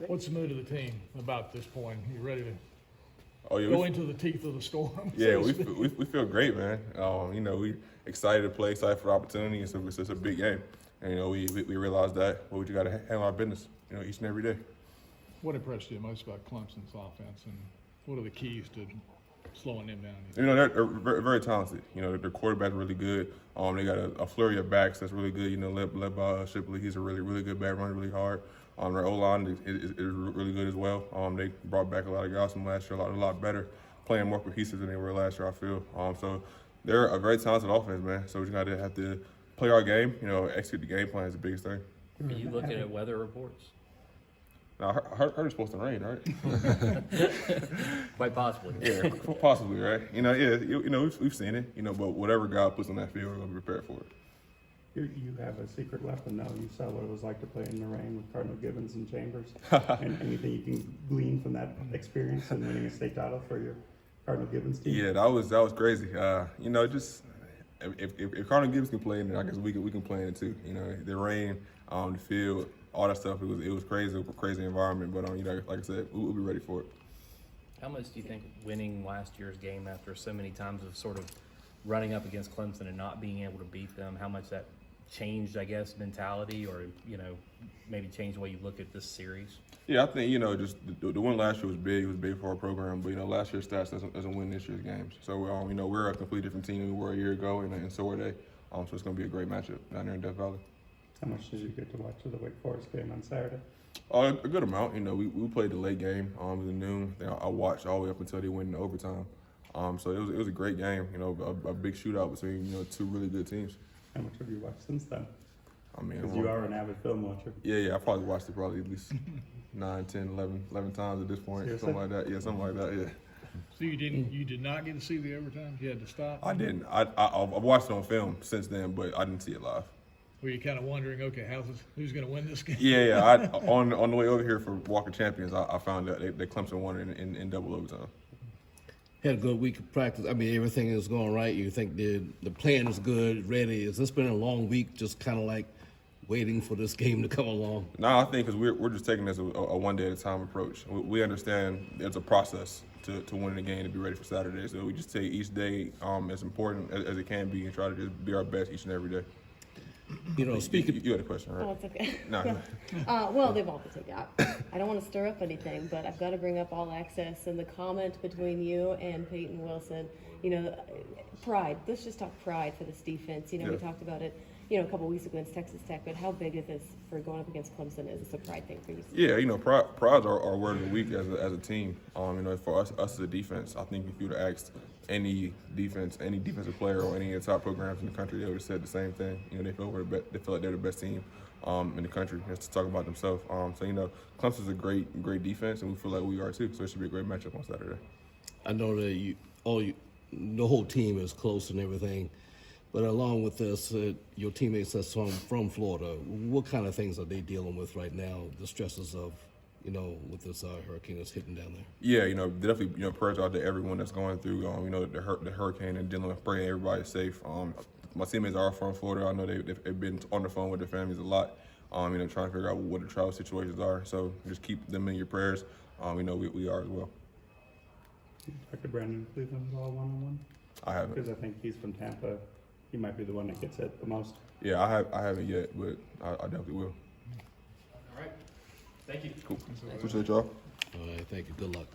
What's the mood of the team about this point? You ready to Yeah, go into the teeth of the storm? Yeah, we feel great, man. We excited to play, excited for the opportunity. It's a big game, and we realize that, but we just got to handle our business, each and every day. What impressed you most about Clemson's offense, and what are the keys to slowing them down? They're very, very talented. Their quarterback's really good. They got a flurry of backs that's really good. Led by Shipley. He's a really good back, running really hard. Their O-line is really good as well. They brought back a lot of guys from last year, a lot better, playing more cohesive than they were last year, I feel. So they're a very talented offense, man. So we just got to have to play our game. Execute the game plan is the biggest thing. Are you looking at weather reports? Now, I heard it's supposed to rain, right? Quite possibly. Yeah, possibly, right? We've seen it. But whatever God puts on that field, we're gonna be prepared for it. You have a secret weapon, though. You saw what it was like to play in the rain with Cardinal Gibbons and Chambers. And anything you can glean from that experience and winning a state title for your Cardinal Gibbons team? Yeah, that was crazy. Just if Cardinal Gibbons can play in it, I guess we can play in it too. The rain, the field, all that stuff. It was crazy, crazy environment. But like I said, we'll be ready for it. How much do you think winning last year's game after so many times of sort of running up against Clemson and not being able to beat them, how much that changed, I guess, mentality, or maybe changed the way you look at this series? Yeah, I think just the win last year was big. It was big for our program, but last year's stats doesn't win this year's games. So we're a completely different team than we were a year ago, and so are they. So it's going to be a great matchup down there in Death Valley. How much did you get to watch of the Wake Forest game on Saturday? A good amount. We played the late game. It was at noon. I watched all the way up until they went into overtime. So it was a great game. A big shootout between two really good teams. How much have you watched since then? Because you are an avid film watcher. Yeah. I probably watched it at least 9, 10, 11 times at this point. Seriously? Something like that. Yeah, something like that. Yeah. So you did not get to see the overtime? You had to stop? I didn't. I've watched it on film since then, but I didn't see it live. Were you kind of wondering, okay, who's going to win this game? Yeah. On the way over here for Walker Champions, I found out that Clemson won in double overtime. Had a good week of practice. I mean, everything is going right. You think the plan is good, ready. Has this been a long week, just kind of like waiting for this game to come along? No, I think because we're just taking this a one day at a time approach. We understand it's a process to win the game, to be ready for Saturday. So we just take each day as important as it can be and try to just be our best each and every day. Speaking. You had a question, right? Oh, it's okay. No. Well, they've all been taken out. I don't want to stir up anything, but I've got to bring up All Access and the comment between you and Peyton Wilson. Pride. Let's just talk pride for this defense. We talked about it, a couple weeks ago against Texas Tech, but how big is this for going up against Clemson? Is this a pride thing for you? Yeah, pride's our word of the week as a team. For us as a defense, I think if you would have asked any defensive player or any of the top programs in the country, they would have said the same thing. They feel like they're the best team in the country. Just to talk about themselves. Clemson's a great defense, and we feel like we are too. So it should be a great matchup on Saturday. I know that the whole team is close and everything, but along with this, your teammates that's from Florida, what kind of things are they dealing with right now? The stresses of with this hurricane that's hitting down there. Yeah, definitely, prayers out to everyone that's going through, the hurricane and dealing with praying everybody's safe. My teammates are from Florida. I know they've been on the phone with their families a lot, trying to figure out what the travel situations are. So just keep them in your prayers. We are as well. Dr. Brandon Cleveland at all one-on-one? I haven't. Because I think he's from Tampa. He might be the one that gets hit the most. Yeah, I haven't yet, but I definitely will. All right. Thank you. Cool. Appreciate y'all. All right, thank you. Good luck.